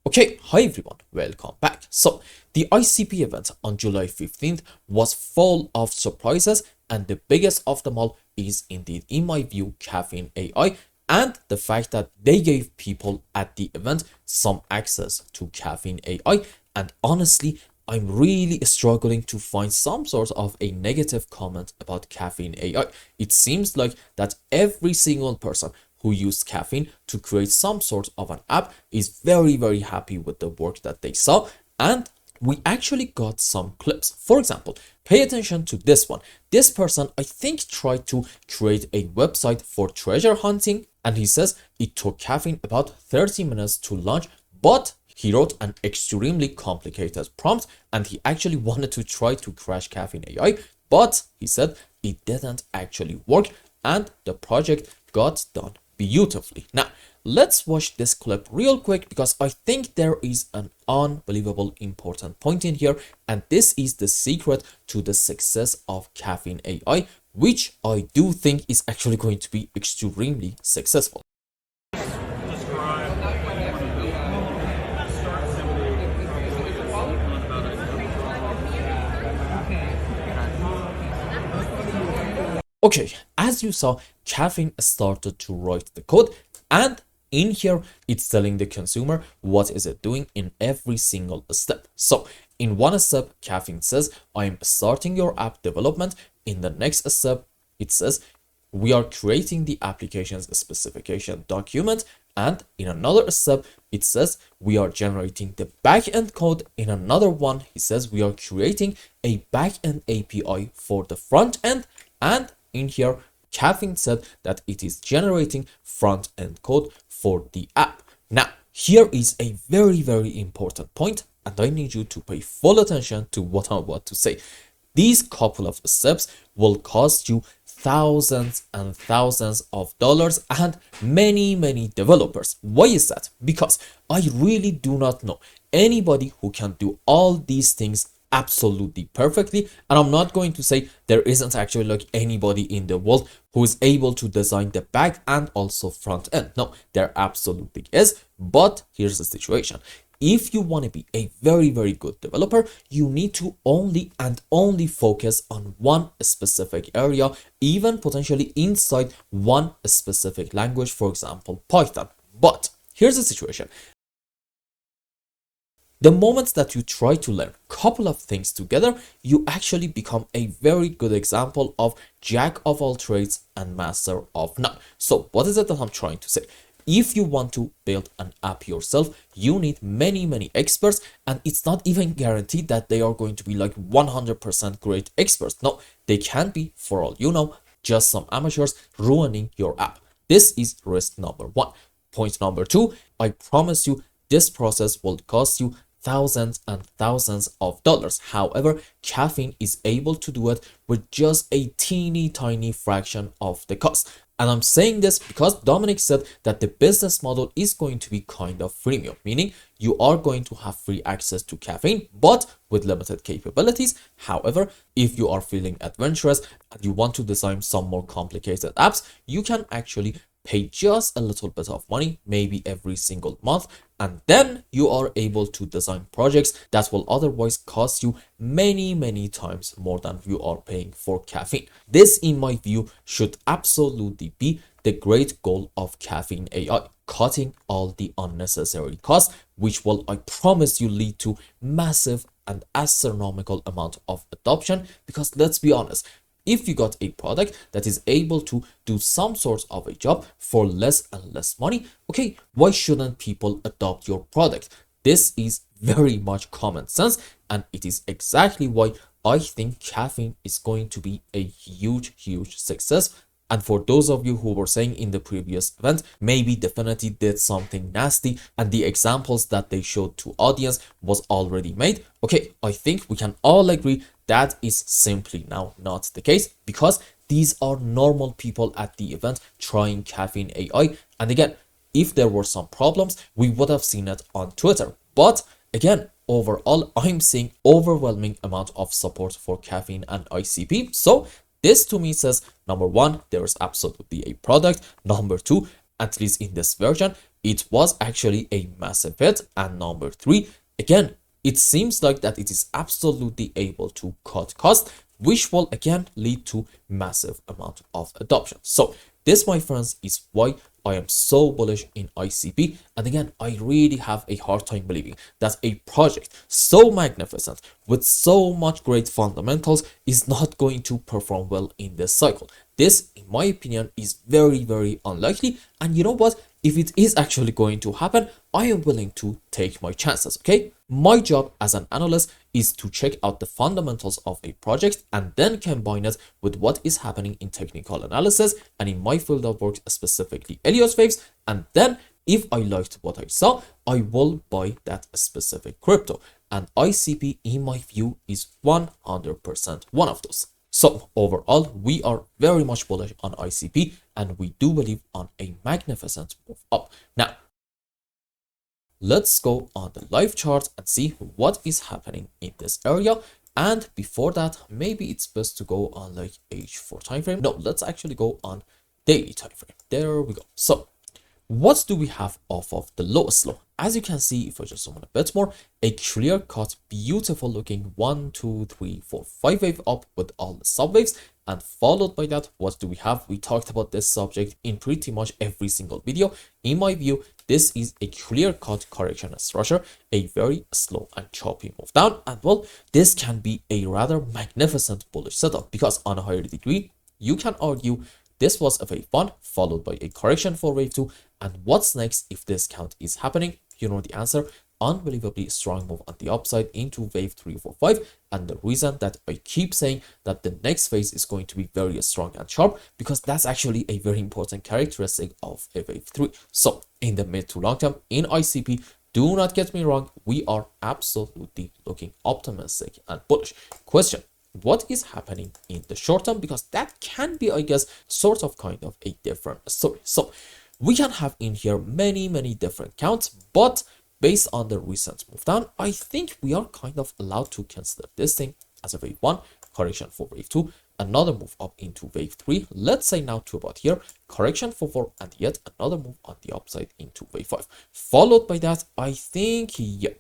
Okay, hi everyone, welcome back. So, the ICP event on July 15th was full of surprises, and the biggest of them all is indeed, in my view, Caffeine AI, and the fact that they gave people at the event some access to Caffeine AI. And honestly, I'm really struggling to find some sort of a negative comment about Caffeine AI. It seems like that every single person who used Caffeine to create some sort of an app is very happy with the work that they saw. And we actually got some clips. For example, pay attention to this one. This person, I think, tried to create a website for treasure hunting, and he says it took Caffeine about 30 minutes to launch, but he wrote an extremely complicated prompt, and he actually wanted to try to crash Caffeine AI, but he said it didn't actually work, and the project got done beautifully. Now, let's watch this clip real quick because I think there is an unbelievable important point in here, and this is the secret to the success of Caffeine AI, which I do think is actually going to be extremely successful. Okay, as you saw, Caffeine started to write the code, and in here, it's telling the consumer what is it doing in every single step. So in one step, Caffeine says, I'm starting your app development. In the next step, it says, we are creating the application's specification document. And in another step, it says, we are generating the backend code. In another one, he says, we are creating a backend API for the front end. And in here, Caffeine said that it is generating front-end code for the app. Now, here is a very important point, and I need you to pay full attention to what I'm about to say. These couple of steps will cost you thousands and thousands of dollars and many developers. Why is that? Because I really do not know anybody who can do all these things absolutely perfectly, and I'm not going to say there isn't actually like anybody in the world who is able to design the back and also front end. No, there absolutely is, but here's the situation. If you want to be a very good developer, you need to only focus on one specific area, even potentially inside one specific language, for example Python. But here's the situation. The moment that you try to learn a couple of things together, you actually become a very good example of jack of all trades and master of none. So what is it that I'm trying to say? If you want to build an app yourself, you need many experts, and it's not even guaranteed that they are going to be like 100% great experts. No, they can be, for all you know, just some amateurs ruining your app. This is risk number one. Point number two, I promise you this process will cost you thousands and thousands of dollars. However, Caffeine is able to do it with just a teeny tiny fraction of the cost. And I'm saying this because Dominic said that the business model is going to be kind of freemium, meaning you are going to have free access to Caffeine, but with limited capabilities. However, if you are feeling adventurous and you want to design some more complicated apps, you can actually pay just a little bit of money, maybe every single month, and then you are able to design projects that will otherwise cost you many times more than you are paying for Caffeine. This, in my view, should absolutely be the great goal of Caffeine AI, cutting all the unnecessary costs, which will, I promise you, lead to massive and astronomical amount of adoption. Because let's be honest, if you got a product that is able to do some sort of a job for less and less money, okay, why shouldn't people adopt your product? This is very much common sense, and it is exactly why I think Caffeine is going to be a huge success. And for those of you who were saying in the previous event, maybe Definity did something nasty and the examples that they showed to audience was already made, okay, I think we can all agree that is simply now not the case, because these are normal people at the event trying Caffeine AI. And again, if there were some problems, we would have seen it on Twitter. But again, overall, I'm seeing overwhelming amount of support for Caffeine and ICP. So this to me says, number one, there is absolutely a product. Number two, at least in this version, it was actually a massive hit. And number three, again, it seems like that it is absolutely able to cut costs, which will again lead to massive amount of adoption. So this, my friends, is why I am so bullish in ICP. And again, I really have a hard time believing that a project so magnificent with so much great fundamentals is not going to perform well in this cycle. This, in my opinion, is very, very unlikely. And you know what? If it is actually going to happen, I am willing to take my chances, okay? My job as an analyst is to check out the fundamentals of a project and then combine it with what is happening in technical analysis and in my field of work, specifically Elliott waves. And then if I liked what I saw, I will buy that specific crypto. And ICP, in my view, is 100% one of those. So overall, we are very much bullish on ICP and we do believe on a magnificent move up. Now, let's go on the live chart and see what is happening in this area. And before that, maybe it's best to go on like H4 time frame. No, let's actually go on daily time frame. There we go. So what do we have off of the lowest low? As you can see, if I just zoom in a bit more, a clear cut, beautiful looking 1, 2, 3, 4, 5 wave up with all the sub waves. And followed by that, what do we have? We talked about this subject in pretty much every single video. In my view, this is a clear cut correction structure, a very slow and choppy move down. And well, this can be a rather magnificent bullish setup because on a higher degree, you can argue this was a wave 1 followed by a correction for wave 2. And what's next if this count is happening? You know the answer. Unbelievably strong move on the upside into wave 3, 4, 5. And the reason that I keep saying that the next phase is going to be very strong and sharp, because that's actually a very important characteristic of a wave 3. So in the mid to long term in ICP, do not get me wrong, we are absolutely looking optimistic and bullish. Question: what is happening in the short term? Because that can be, I guess, sort of kind of a different story. So we can have in here many different counts, but based on the recent move down, I think we are kind of allowed to consider this thing as a wave 1, correction for wave 2, another move up into wave 3, let's say now to about here, correction for 4, and yet another move on the upside into wave 5. Followed by that, I think, yeah,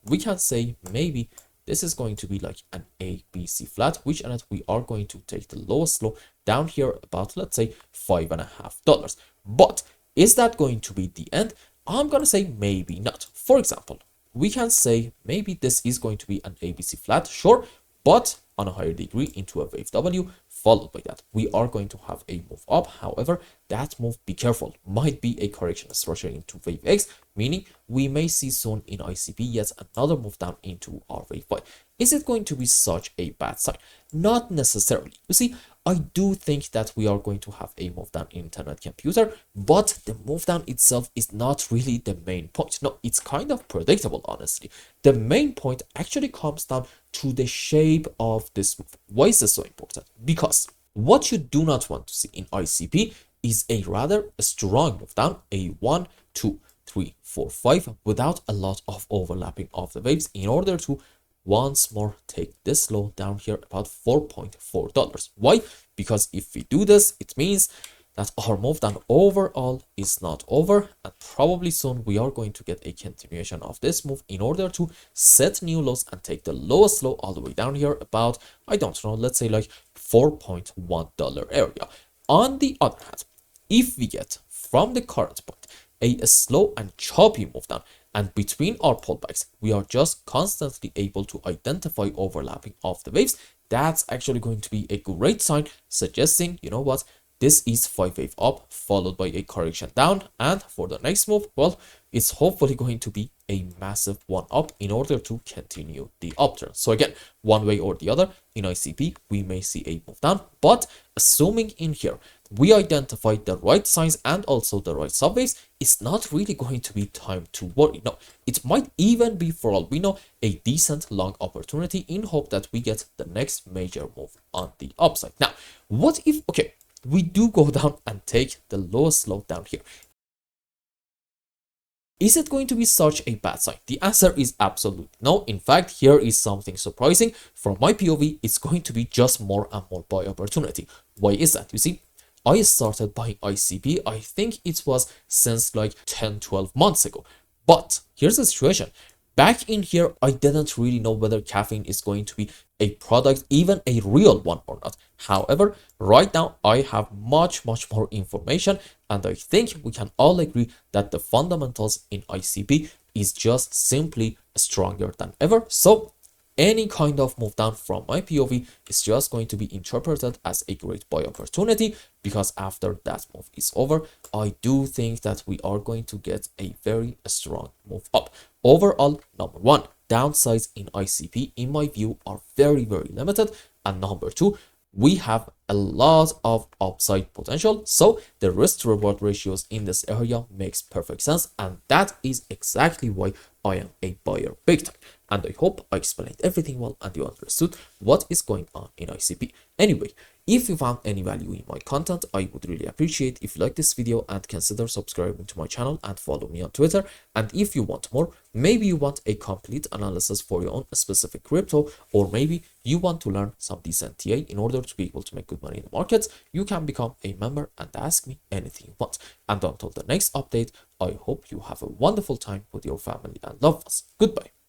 we can say maybe this is going to be like an ABC flat, which in it we are going to take the lowest low down here about, let's say, $5.50. But is that going to be the end? I'm going to say maybe not. For example, we can say maybe this is going to be an ABC flat, sure, but on a higher degree into a wave W. Followed by that, we are going to have a move up. However, that move, be careful, might be a correction structure into wave X, meaning we may see soon in ICP yet another move down into our wave Y. Is it going to be such a bad sign? Not necessarily. You see, I do think that we are going to have a move down in internet computer, but the move down itself is not really the main point. No, it's kind of predictable, honestly. The main point actually comes down to the shape of this move. Why is this so important? Because what you do not want to see in ICP is a rather strong move down, a 1, 2, 3, 4, 5, without a lot of overlapping of the waves in order to once more take this low down here about $4.4. Why? Because if we do this, it means that our move down overall is not over, and probably soon we are going to get a continuation of this move in order to set new lows and take the lowest low all the way down here about, I don't know, let's say like $4.1 area. On the other hand, if we get from the current point a slow and choppy move down, and between our pullbacks, we are just constantly able to identify overlapping of the waves, that's actually going to be a great sign, suggesting, you know what, this is 5 wave up followed by a correction down, and for the next move, well, it's hopefully going to be a massive one up in order to continue the upturn. So again, one way or the other in ICP, we may see a move down, but assuming in here we identified the right signs and also the right subwaves, it's not really going to be time to worry. No, it might even be, for all we know, a decent long opportunity in hope that we get the next major move on the upside. Now, what if, okay, we do go down and take the lowest low down here? Is it going to be such a bad sign? The answer is absolutely no. In fact, here is something surprising. From my POV, it's going to be just more and more buy opportunity. Why is that? You see, I started buying ICP, I think it was since like 10-12 months ago. But here's the situation. Back in here, I didn't really know whether caffeine is going to be a product, even a real one or not. However, right now I have much more information, and I think we can all agree that the fundamentals in ICP is just simply stronger than ever. So any kind of move down from my POV is just going to be interpreted as a great buy opportunity, because after that move is over, I do think that we are going to get a very strong move up. Overall, number one, downsides in ICP in my view are very limited, and number two, we have a lot of upside potential. So the risk to reward ratios in this area makes perfect sense, and that is exactly why I am a buyer big time. And I hope I explained everything well and you understood what is going on in ICP. Anyway, if you found any value in my content, I would really appreciate if you like this video and consider subscribing to my channel and follow me on Twitter. And if you want more, maybe you want a complete analysis for your own specific crypto, or maybe you want to learn some decent TA in order to be able to make good money in the markets, you can become a member and ask me anything you want. And until the next update, I hope you have a wonderful time with your family and loved ones. Goodbye.